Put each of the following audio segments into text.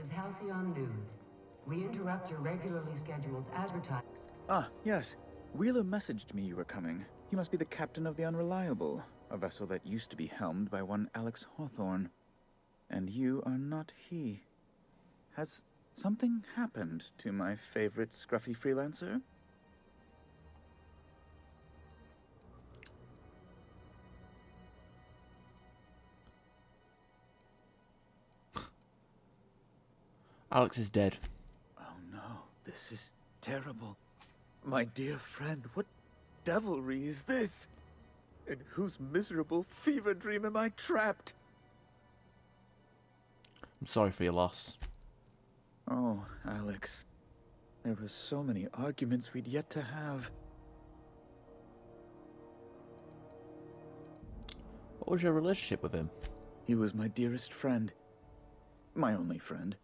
is Halcyon News. We interrupt your regularly scheduled advertising. Ah, yes. Wheeler messaged me you were coming. He must be the captain of the Unreliable, a vessel that used to be helmed by one Alex Hawthorne. And you are not he. Has something happened to my favorite scruffy freelancer? Alex is dead. Oh no, this is terrible. My dear friend, what devilry is this? In whose miserable fever dream am I trapped? I'm sorry for your loss. Oh, Alex. There were so many arguments we'd yet to have. What was your relationship with him? He was my dearest friend. My only friend.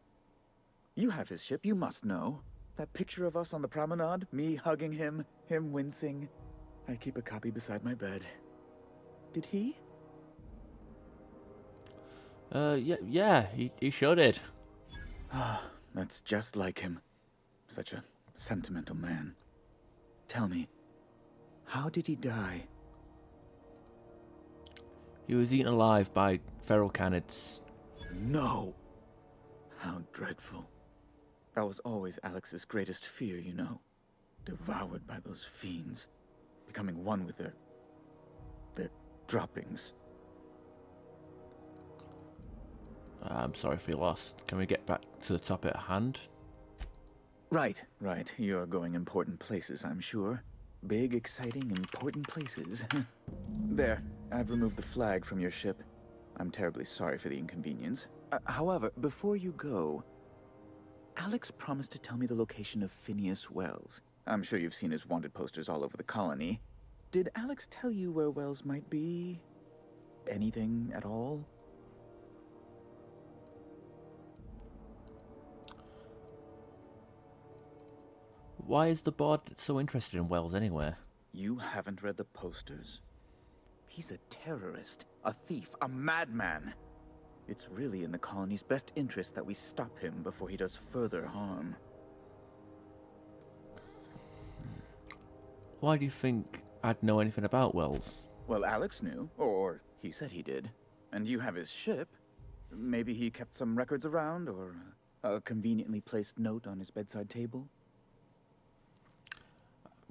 You have his ship, you must know. That picture of us on the promenade, me hugging him, him wincing. I keep a copy beside my bed. Did he? Yeah, he sure did. Ah, that's just like him. Such a sentimental man. Tell me, how did he die? He was eaten alive by feral canids. No! How dreadful. That was always Alex's greatest fear, you know. Devoured by those fiends. Becoming one with their droppings. I'm sorry for your loss. Can we get back to the topic at hand? Right. You're going important places, I'm sure. Big, exciting, important places. There, I've removed the flag from your ship. I'm terribly sorry for the inconvenience. However, before you go, Alex promised to tell me the location of Phineas Wells. I'm sure you've seen his wanted posters all over the colony. Did Alex tell you where Wells might be? Anything at all? Why is the board so interested in Wells anyway? You haven't read the posters? He's a terrorist, a thief, a madman. It's really in the colony's best interest that we stop him before he does further harm. Why do you think I'd know anything about Wells? Well, Alex knew, or he said he did. And you have his ship. Maybe he kept some records around, or a conveniently placed note on his bedside table.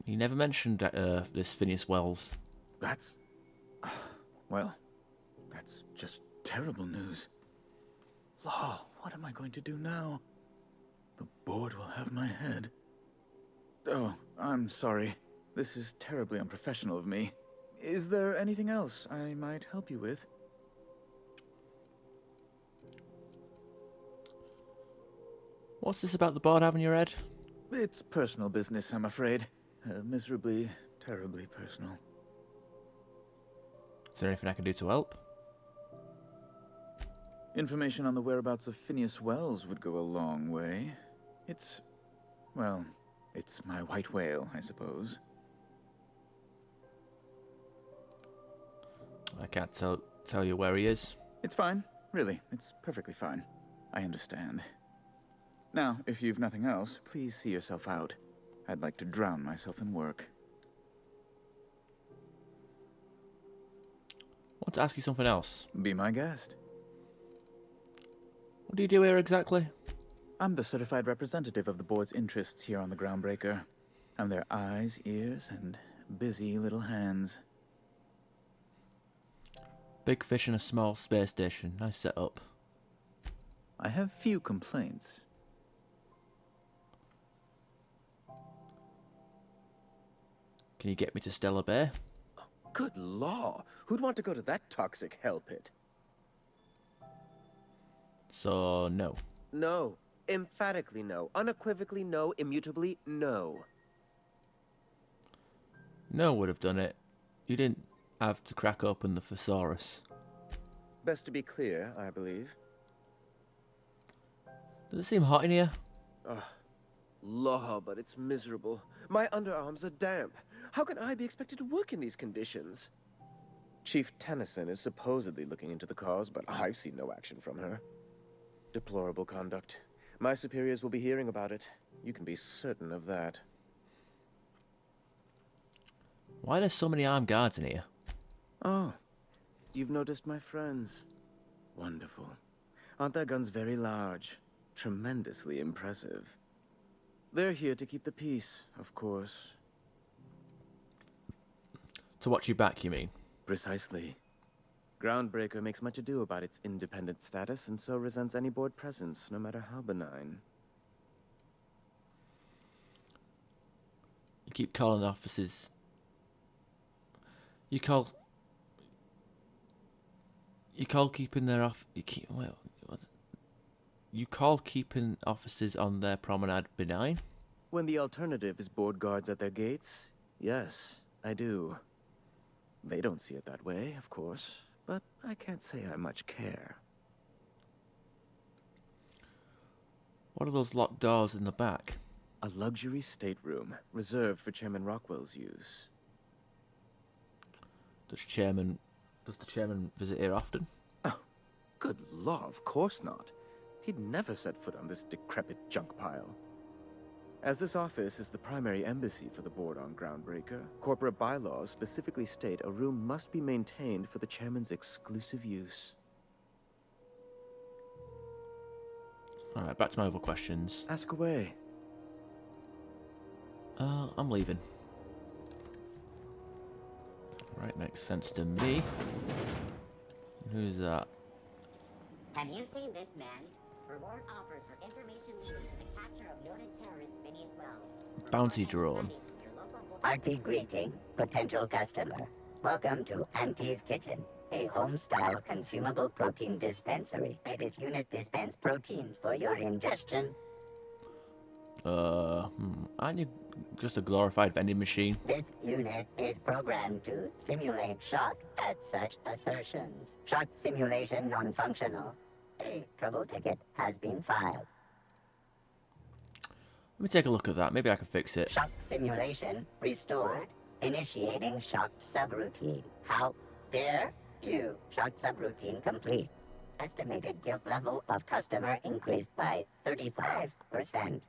He never mentioned this Phineas Wells. That's... well, that's just terrible news. Law, what am I going to do now? The board will have my head. Oh, I'm sorry. This is terribly unprofessional of me. Is there anything else I might help you with? What's this about the board having your head? It's personal business, I'm afraid. Miserably, terribly personal. Is there anything I can do to help? Information on the whereabouts of Phineas Wells would go a long way. It's my white whale, I suppose. I can't tell you where he is. It's fine. Really, it's perfectly fine. I understand. Now, if you've nothing else, please see yourself out. I'd like to drown myself in work. I want to ask you something else. Be my guest. What do you do here exactly? I'm the certified representative of the board's interests here on the Groundbreaker. I'm their eyes, ears, and busy little hands. Big fish in a small space station. Nice setup. I have few complaints. Can you get me to Stellar Bay? Good law! Who'd want to go to that toxic hell pit? So, no. No. Emphatically no. Unequivocally no. Immutably no. No would have done it. You didn't have to crack open the thesaurus. Best to be clear, I believe. Does it seem hot in here? Ugh. Law, but it's miserable. My underarms are damp. How can I be expected to work in these conditions? Chief Tennyson is supposedly looking into the cause, but I've seen no action from her. Deplorable conduct. My superiors will be hearing about it. You can be certain of that. Why are there so many armed guards in here? Oh, you've noticed my friends. Wonderful. Aren't their guns very large? Tremendously impressive. They're here to keep the peace, of course. To watch you back, you mean? Precisely. Groundbreaker makes much ado about its independent status, and so resents any board presence, no matter how benign. You keep calling officers... You call keeping their off... You call keeping officers on their promenade benign? When the alternative is board guards at their gates, yes, I do. They don't see it that way, of course, but I can't say I much care. What are those locked doors in the back? A luxury stateroom, reserved for Chairman Rockwell's use. Does the chairman visit here often? Oh, good law, of course not. He'd never set foot on this decrepit junk pile. As this office is the primary embassy for the board on Groundbreaker, corporate bylaws specifically state a room must be maintained for the chairman's exclusive use. Alright, back to my other questions. Ask away. I'm leaving. Right, makes sense to me. Who's that? Have you seen this man? Reward offered for information leading to the capture of noted terrorist Phineas Wells. Bounty drone. Hearty greeting, potential customer. Welcome to Auntie's Kitchen, a home-style consumable protein dispensary. This unit dispense proteins for your ingestion. Aren't you just a glorified vending machine? This unit is programmed to simulate shock at such assertions. Shock simulation non-functional. A trouble ticket has been filed. Let me take a look at that. Maybe I can fix it. Shock simulation restored. Initiating shocked subroutine. How dare you? Shocked subroutine complete. Estimated guilt level of customer increased by 35%.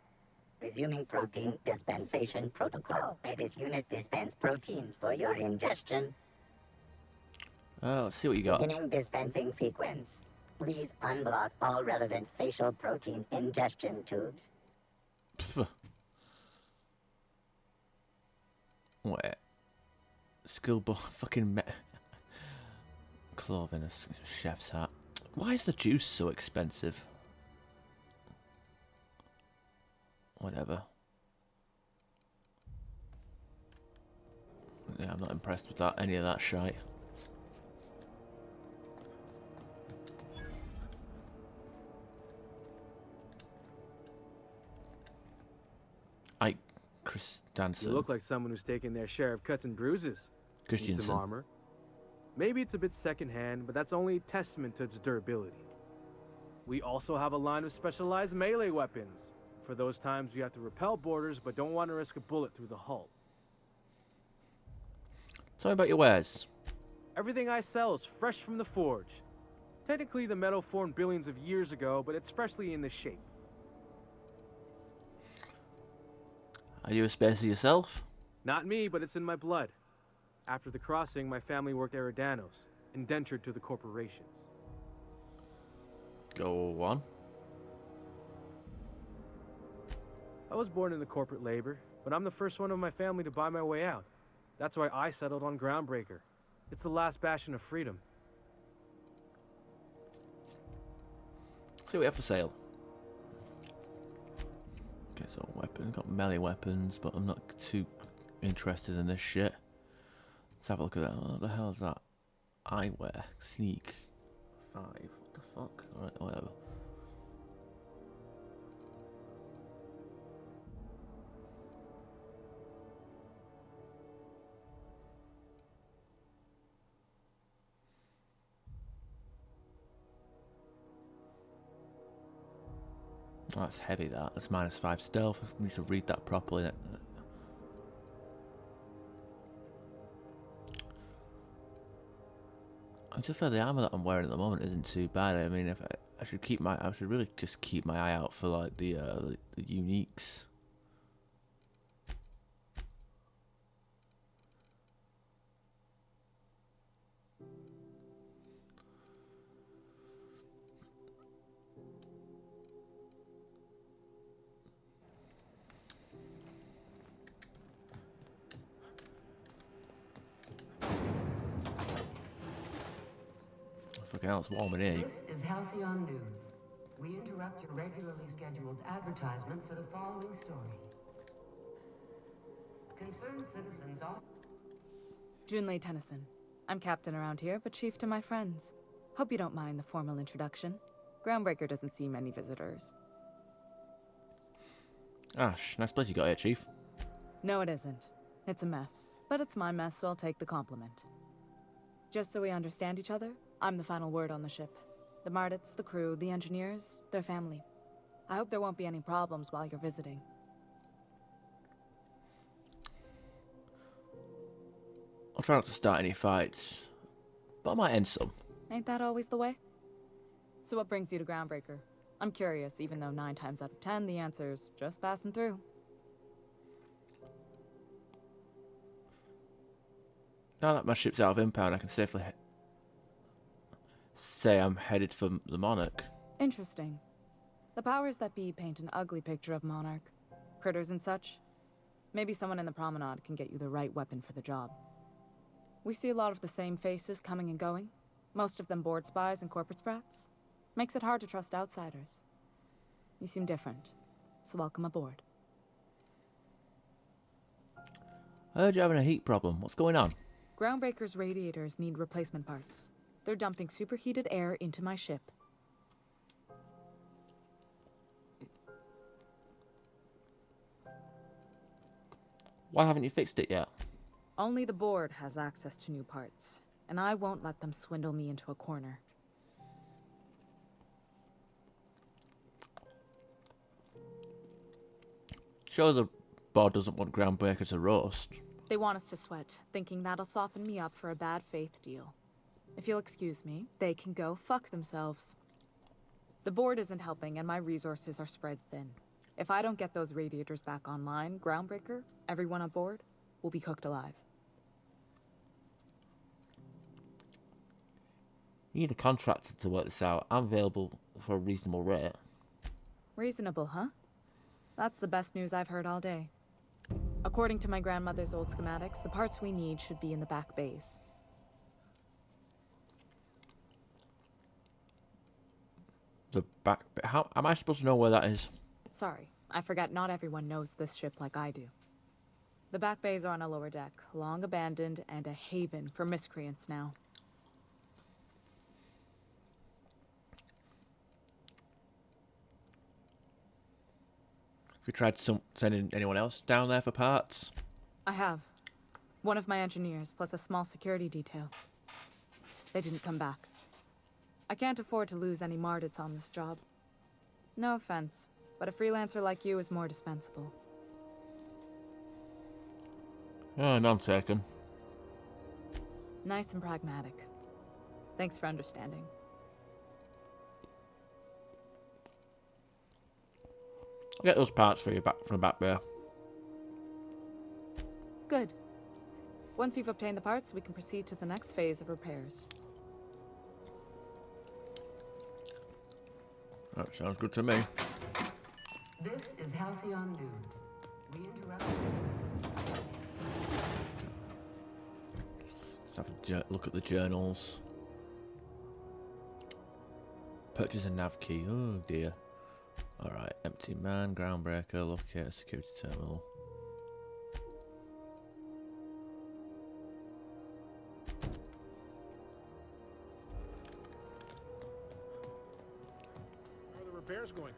Resuming protein dispensation protocol. This unit dispense proteins for your ingestion. Let's see what you got. Beginning dispensing sequence. Please unblock all relevant facial protein ingestion tubes. Pff. Wait. Fucking clothing, a chef's hat. Why is the juice so expensive? Whatever. Yeah, I'm not impressed with that. Any of that shite. Christensen. You look like someone who's taken their share of cuts and bruises. Need Christensen. some armor. Maybe it's a bit secondhand, but that's only a testament to its durability. We also have a line of specialized melee weapons. For those times you have to repel boarders but don't want to risk a bullet through the hull. Tell me about your wares. Everything I sell is fresh from the forge. Technically the metal formed billions of years ago, but it's freshly in the shape. Are you a spacer yourself? Not me, but it's in my blood. After the crossing, my family worked Eridanos, indentured to the corporations. Go on. I was born into corporate labor, but I'm the first one of my family to buy my way out. That's why I settled on Groundbreaker. It's the last bastion of freedom. See what we have for sale. Okay, so weapons, got melee weapons, but I'm not too interested in this shit. Let's have a look at that. What the hell is that? Eyewear. Sneak. 5. What the fuck? Alright, whatever. Oh, that's heavy, that. That's -5 stealth. I need to read that properly. To be fair, the armor that I'm wearing at the moment isn't too bad. I mean, if I should I should really just keep my eye out for like the uniques. Fucking hell, it's warm in here. This is Halcyon News. We interrupt your regularly scheduled advertisement for the following story. Concerned citizens all... Junlei Tennyson. I'm captain around here, but chief to my friends. Hope you don't mind the formal introduction. Groundbreaker doesn't see many visitors. Ash, nice place you got here, Chief. No, it isn't. It's a mess. But it's my mess, so I'll take the compliment. Just so we understand each other, I'm the final word on the ship. The Mardits, the crew, the engineers, their family. I hope there won't be any problems while you're visiting. I'll try not to start any fights, but I might end some. Ain't that always the way? So what brings you to Groundbreaker? I'm curious, even though 9 times out of 10 the answer's just passing through. Now that my ship's out of impound, I can safely say I'm headed for the Monarch. Interesting. The powers that be paint an ugly picture of Monarch. Critters and such. Maybe someone in the promenade can get you the right weapon for the job. We see a lot of the same faces coming and going. Most of them board spies and corporate sprats. Makes it hard to trust outsiders. You seem different, so welcome aboard. I heard you're having a heat problem. What's going on? Groundbreaker's radiators need replacement parts. They're dumping superheated air into my ship. Why haven't you fixed it yet? Only the board has access to new parts, and I won't let them swindle me into a corner. Sure, the board doesn't want Groundbreaker to roast. They want us to sweat, thinking that'll soften me up for a bad faith deal. If you'll excuse me, they can go fuck themselves. The board isn't helping, and my resources are spread thin. If I don't get those radiators back online, Groundbreaker, everyone on board, will be cooked alive. You need a contractor to work this out. I'm available for a reasonable rate. Reasonable, huh? That's the best news I've heard all day. According to my grandmother's old schematics, the parts we need should be in the back bays. The back... How am I supposed to know where that is? Sorry, I forgot not everyone knows this ship like I do. The back bays are on a lower deck, long abandoned and a haven for miscreants now. Have you tried sending anyone else down there for parts? I have. One of my engineers, plus a small security detail. They didn't come back. I can't afford to lose any Mardits on this job. No offense, but a freelancer like you is more dispensable. Oh, none taken. Nice and pragmatic. Thanks for understanding. I'll get those parts for you back from the back there. Good. Once you've obtained the parts, we can proceed to the next phase of repairs. That sounds good to me. This is Halcyon News. We interrupt... Let's have a look at the journals. Purchase a nav key. Oh dear. Alright, empty man, Groundbreaker, locate a security terminal. How are the repairs going?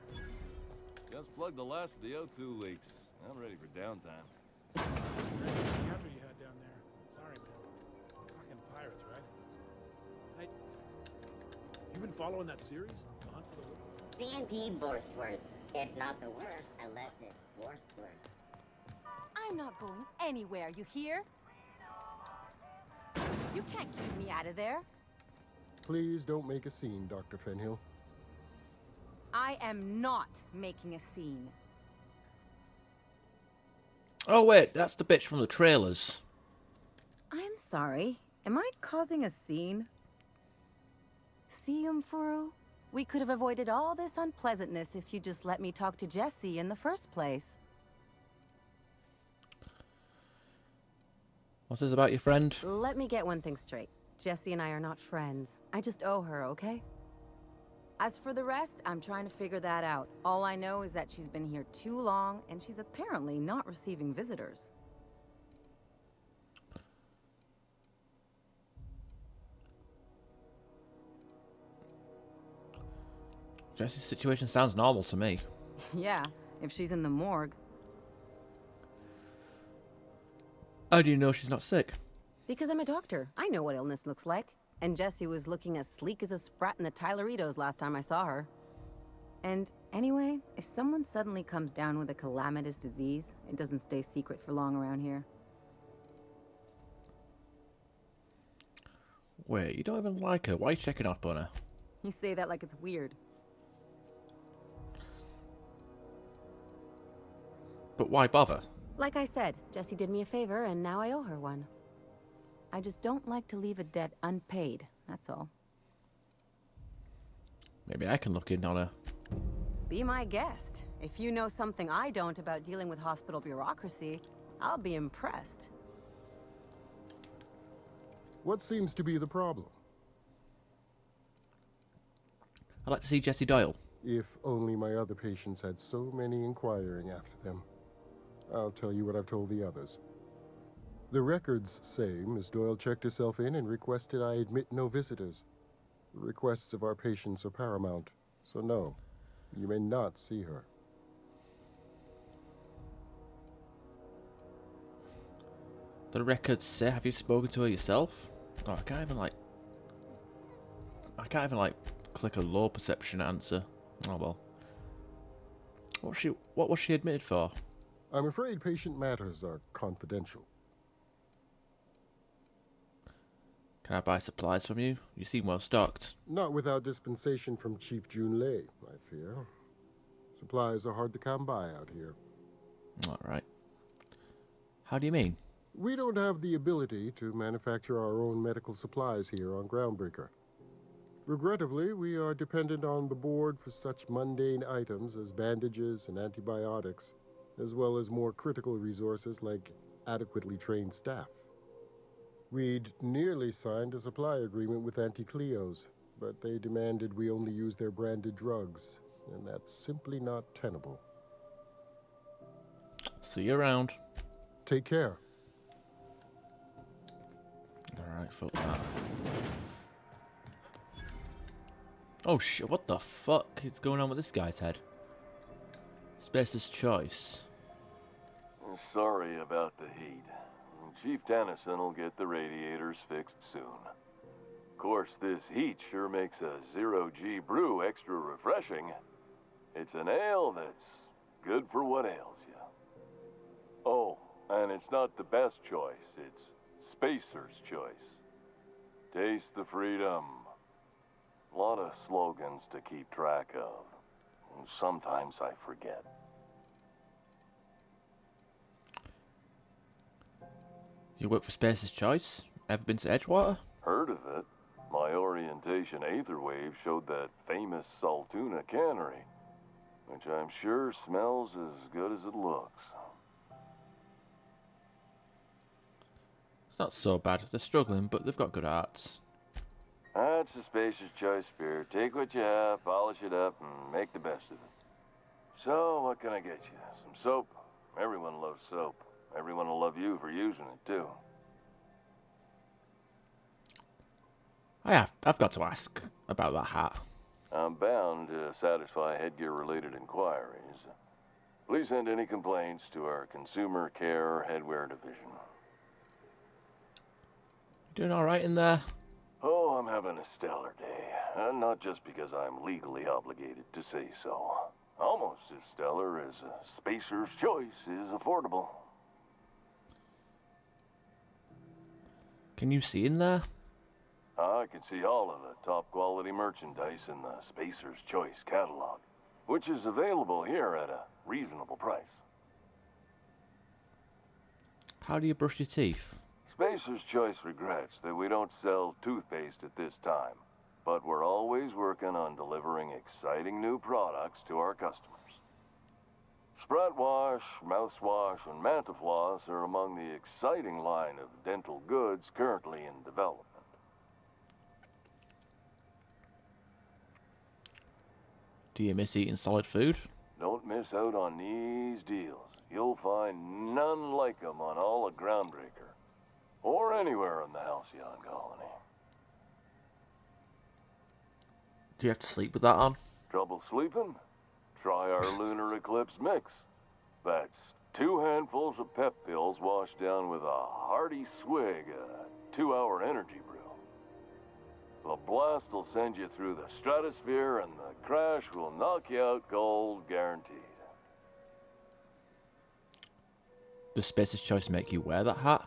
Just plugged the last of the O2 leaks. I'm ready for downtime. After you had down there. Sorry, man. Fucking pirates, right? Hey, you been following that series? The Hunt for the Wilder? C&P Borstwurst. It's not the worst unless it's Borstwurst. I'm not going anywhere, you hear? You can't keep me out of there. Please don't make a scene, Dr. Fenhill. I am not making a scene. Oh wait, that's the bitch from the trailers. I'm sorry. Am I causing a scene? See, Umfuru? We could have avoided all this unpleasantness if you just let me talk to Jesse in the first place. What's this about your friend? Let me get one thing straight. Jesse and I are not friends. I just owe her, okay? As for the rest, I'm trying to figure that out. All I know is that she's been here too long, and she's apparently not receiving visitors. Jesse's situation sounds normal to me. Yeah, if she's in the morgue. How do you know she's not sick? Because I'm a doctor. I know what illness looks like. And Jessie was looking as sleek as a sprat in the Tyleritos last time I saw her. And anyway, if someone suddenly comes down with a calamitous disease, it doesn't stay secret for long around here. Wait, you don't even like her. Why are you checking up on her? You say that like it's weird. But why bother? Like I said, Jessie did me a favor, and now I owe her one. I just don't like to leave a debt unpaid, that's all. Maybe I can look in on her. Be my guest. If you know something I don't about dealing with hospital bureaucracy, I'll be impressed. What seems to be the problem? I'd like to see Jessie Doyle. If only my other patients had so many inquiring after them. I'll tell you what I've told the others. The records say Miss Doyle checked herself in and requested I admit no visitors. The requests of our patients are paramount, so no, you may not see her. The records say, have you spoken to her yourself? Oh, I can't even click a low perception answer. Oh well. What was she admitted for? I'm afraid patient matters are confidential. Can I buy supplies from you? You seem well stocked. Not without dispensation from Chief Junlei, I fear. Supplies are hard to come by out here. Alright. How do you mean? We don't have the ability to manufacture our own medical supplies here on Groundbreaker. Regrettably, we are dependent on the board for such mundane items as bandages and antibiotics, as well as more critical resources like adequately trained staff. We'd nearly signed a supply agreement with Anti-Cleos, but they demanded we only use their branded drugs, and that's simply not tenable. See you around. Take care. Alright, fuck that. Oh shit, what the fuck is going on with this guy's head? Spacer's choice. Sorry about the heat. Chief Tennyson will get the radiators fixed soon. Of course, this heat sure makes a zero-G brew extra refreshing. It's an ale that's good for what ails you. Oh, and it's not the best choice, it's Spacer's choice. Taste the freedom. A lot of slogans to keep track of. Sometimes I forget. You work for Spacer's Choice? Ever been to Edgewater? Heard of it. My orientation aetherwave showed that famous Saltuna cannery, which I'm sure smells as good as it looks. It's not so bad. They're struggling, but they've got good arts. That's a Spacer's Choice beer. Take what you have, polish it up, and make the best of it. So, what can I get you? Some soap? Everyone loves soap. Everyone will love you for using it, too. I've got to ask about that hat. I'm bound to satisfy headgear-related inquiries. Please send any complaints to our Consumer Care Headwear Division. Doing alright in there? Oh, I'm having a stellar day. And not just because I'm legally obligated to say so. Almost as stellar as a Spacer's Choice is affordable. Can you see in there? I can see all of the top quality merchandise in the Spacer's Choice catalog, which is available here at a reasonable price. How do you brush your teeth? Spacer's Choice regrets that we don't sell toothpaste at this time, but we're always working on delivering exciting new products to our customers. Sprat Wash, Mouthwash, and Mantafloss are among the exciting line of dental goods currently in development. Do you miss eating solid food? Don't miss out on these deals. You'll find none like them on all of Groundbreaker, or anywhere in the Halcyon colony. Do you have to sleep with that on? Trouble sleeping? Try our Lunar Eclipse mix. That's 2 handfuls of pep pills washed down with a hearty swig of 2-hour energy brew. The blast will send you through the stratosphere, and the crash will knock you out cold, guaranteed. Does Spacer's Choice make you wear that hat?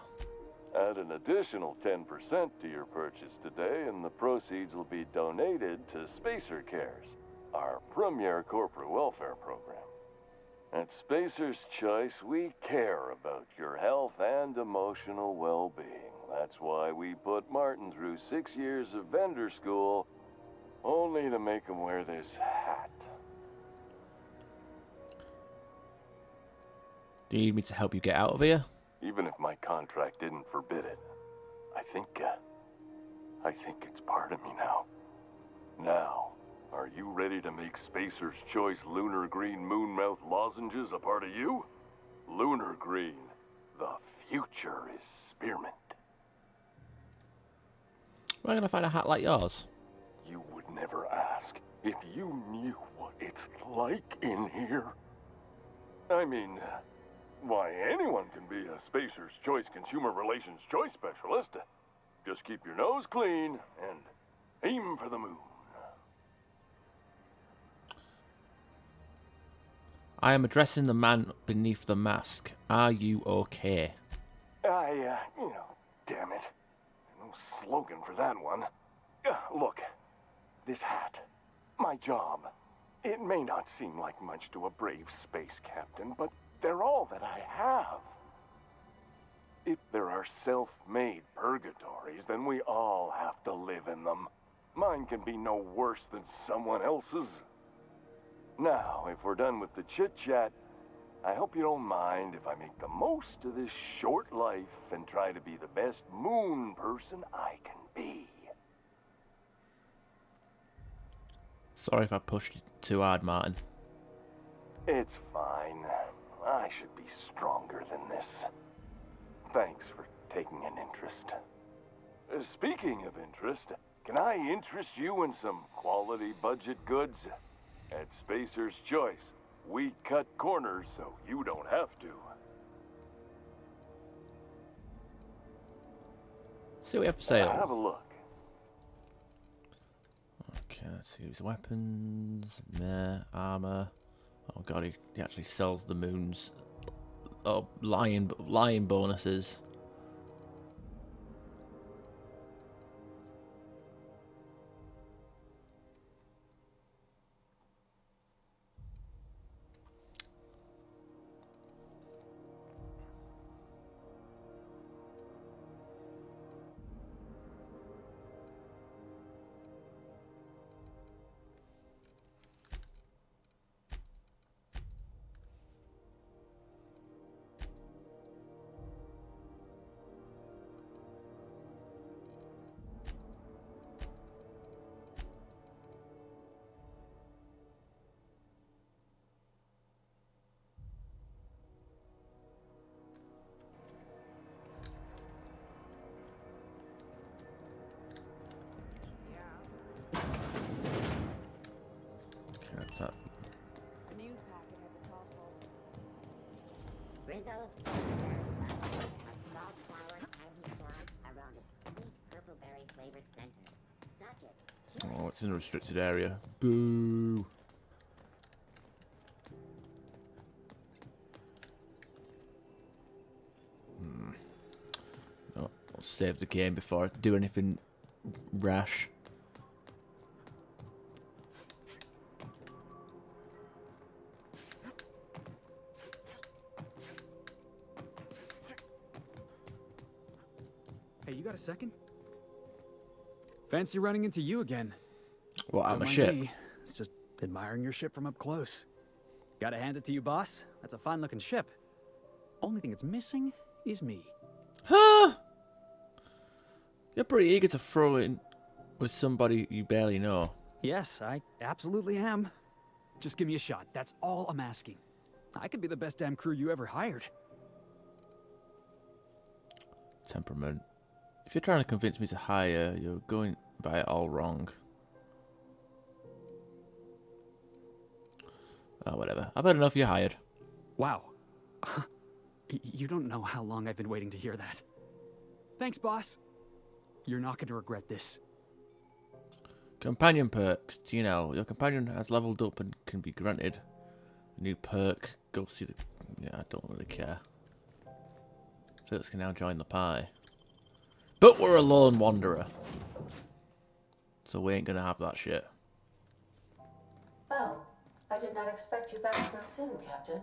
Add an additional 10% to your purchase today, and the proceeds will be donated to Spacer Cares, our premier corporate welfare program. At Spacer's Choice, we care about your health and emotional well-being. That's why we put Martin through 6 years of vendor school, only to make him wear this hat. Do you need me to help you get out of here? Even if my contract didn't forbid it, I think it's part of me now. Now, are you ready to make Spacer's Choice Lunar Green Moonmouth lozenges a part of you? Lunar Green, the future is spearmint. Where am I going to find a hat like yours? You would never ask if you knew what it's like in here. I mean, why, anyone can be a Spacer's Choice Consumer Relations Choice Specialist. Just keep your nose clean and aim for the moon. I am addressing the man beneath the mask. Are you okay? Damn it. No slogan for that one. Look, this hat, my job, it may not seem like much to a brave space captain, but they're all that I have. If there are self-made purgatories, then we all have to live in them. Mine can be no worse than someone else's. Now, if we're done with the chit-chat, I hope you don't mind if I make the most of this short life and try to be the best moon person I can be. Sorry if I pushed you too hard, Martin. It's fine. I should be stronger than this. Thanks for taking an interest. Speaking of interest, can I interest you in some quality budget goods? At Spacer's Choice, we cut corners so you don't have to. See what we have for sale. Have a look. Okay, let's see. His weapons, armor. Oh god, he actually sells the moon's lion bonuses. That. The news packet had the toss balls. Rizzo's a salt flour candy shot around a sweet purple-berry flavored center. Suck it. Oh, it's in a restricted area. Boo. No, I'll save the game before I do anything rash. Hey, you got a second? Fancy running into you again. Well, I'm Don't a mind ship. me. It's just admiring your ship from up close. Gotta hand it to you, boss. That's a fine-looking ship. Only thing it's missing is me. Huh? You're pretty eager to throw in with somebody you barely know. Yes, I absolutely am. Just give me a shot. That's all I'm asking. I could be the best damn crew you ever hired. Temperament. If you're trying to convince me to hire, you're going by it all wrong. Oh, whatever. I've had enough. You're hired. Wow. You don't know how long I've been waiting to hear that. Thanks, boss. You're not going to regret this. Companion perks. TNL. Your companion has leveled up and can be granted a new perk. Go see the... Yeah, I don't really care. Phillips can now join the pie. But we're a lone wanderer. So we ain't gonna have that shit. Well, I did not expect you back so soon, Captain.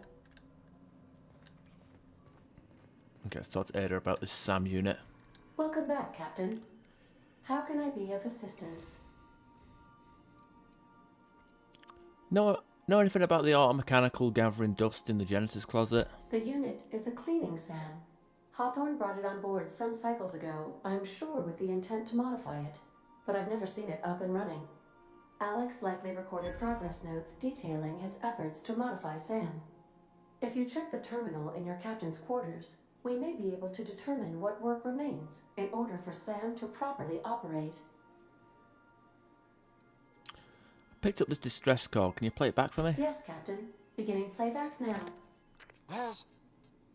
Okay, so let's Ada about this SAM unit. Welcome back, Captain. How can I be of assistance? Know anything about the automechanical gathering dust in the Genesis closet? The unit is a cleaning SAM. Hawthorne brought it on board some cycles ago, I'm sure with the intent to modify it, but I've never seen it up and running. Alex likely recorded progress notes detailing his efforts to modify SAM. If you check the terminal in your captain's quarters, we may be able to determine what work remains in order for SAM to properly operate. I picked up this distress call. Can you play it back for me? Yes, Captain. Beginning playback now.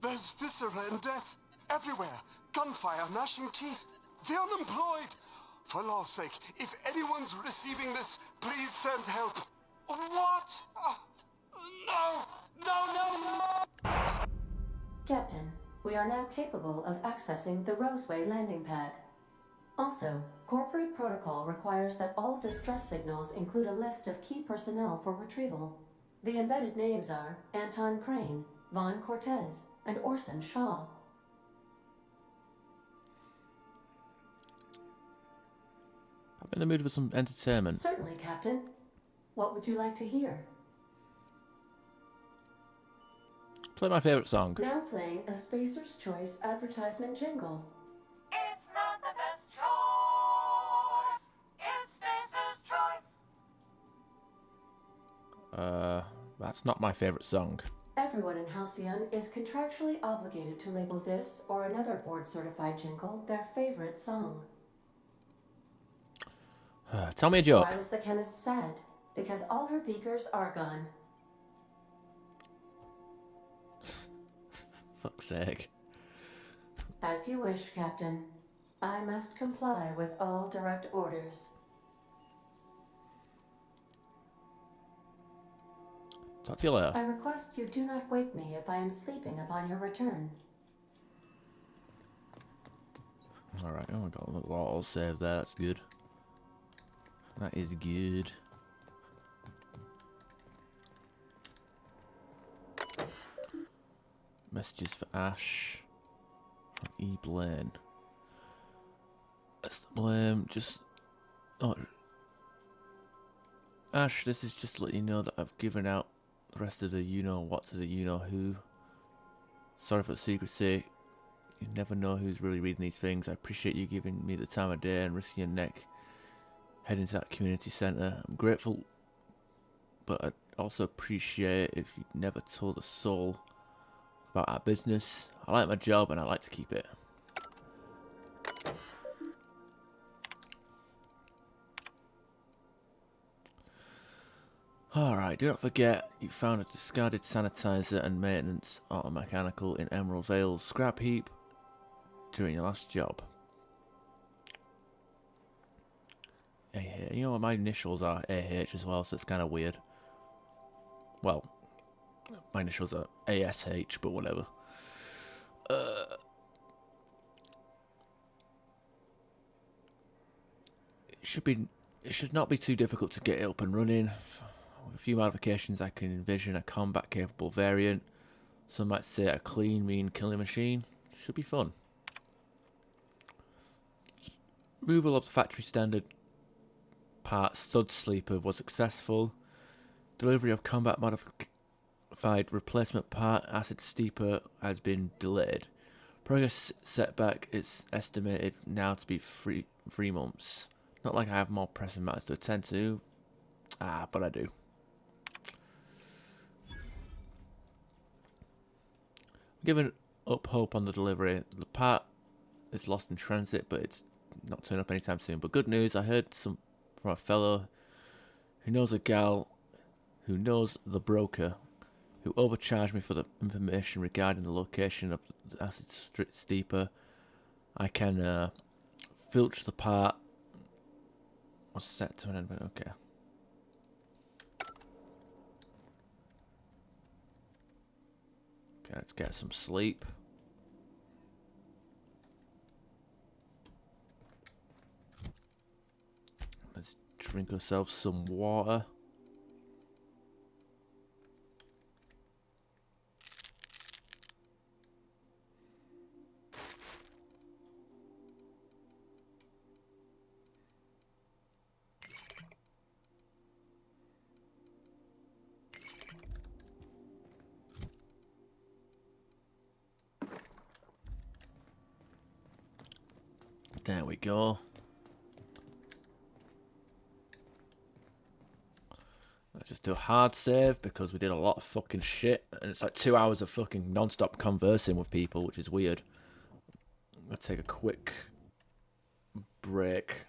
There's viscera and death everywhere. Gunfire, gnashing teeth. The unemployed. For law's sake, if anyone's receiving this, please send help. What? No! Captain, we are now capable of accessing the Roseway landing pad. Also, corporate protocol requires that all distress signals include a list of key personnel for retrieval. The embedded names are Anton Crane, Vaughn Cortez, and Orson Shaw. I'm in the mood for some entertainment. Certainly, Captain. What would you like to hear? Play my favourite song. Now playing a Spacer's Choice advertisement jingle. It's not the best choice. It's Spacer's choice. That's not my favourite song. Everyone in Halcyon is contractually obligated to label this or another board-certified jingle their favorite song. Tell me a joke. Why was the chemist sad? Because all her beakers are gone. Fuck's sake. As you wish, Captain. I must comply with all direct orders. Talk to you later. I request you do not wake me if I am sleeping upon your return. Alright, oh my god, a little auto save there, that's good. That is good. Messages for Ash. From E. Blaine. That's the blame, just... Oh. Ash, this is just to let you know that I've given out the rest of the you-know-what to the you-know-who. Sorry for the secrecy. You never know who's really reading these things. I appreciate you giving me the time of day and risking your neck heading to that community centre. I'm grateful, but I'd also appreciate if you never told a soul about our business. I like my job and I like to keep it. Alright, do not forget you found a discarded sanitizer and maintenance automechanical in Emerald Vale's scrap heap during your last job. AH. You know what, my initials are AH as well, so it's kind of weird. Well, my initials are ASH, but whatever. It should not be too difficult to get it up and running. With a few modifications, I can envision a combat-capable variant. Some might say a clean, mean killing machine. Should be fun. Removal of the factory standard part Stud Sleeper was successful. Delivery of combat modified replacement part Acid Steeper has been delayed. Progress setback is estimated now to be 3 months. Not like I have more pressing matters to attend to. But I do. Giving up hope on the delivery. The part is lost in transit, but it's not turning up anytime soon. But good news, I heard from a fellow who knows a gal who knows the broker who overcharged me for the information regarding the location of the Acid Steeper. I can filch the part. Was set to an end, but okay. Okay, let's get some sleep. Let's drink ourselves some water. There we go. Let's just do a hard save because we did a lot of fucking shit. And it's like 2 hours of fucking non-stop conversing with people, which is weird. I'm going to take a quick break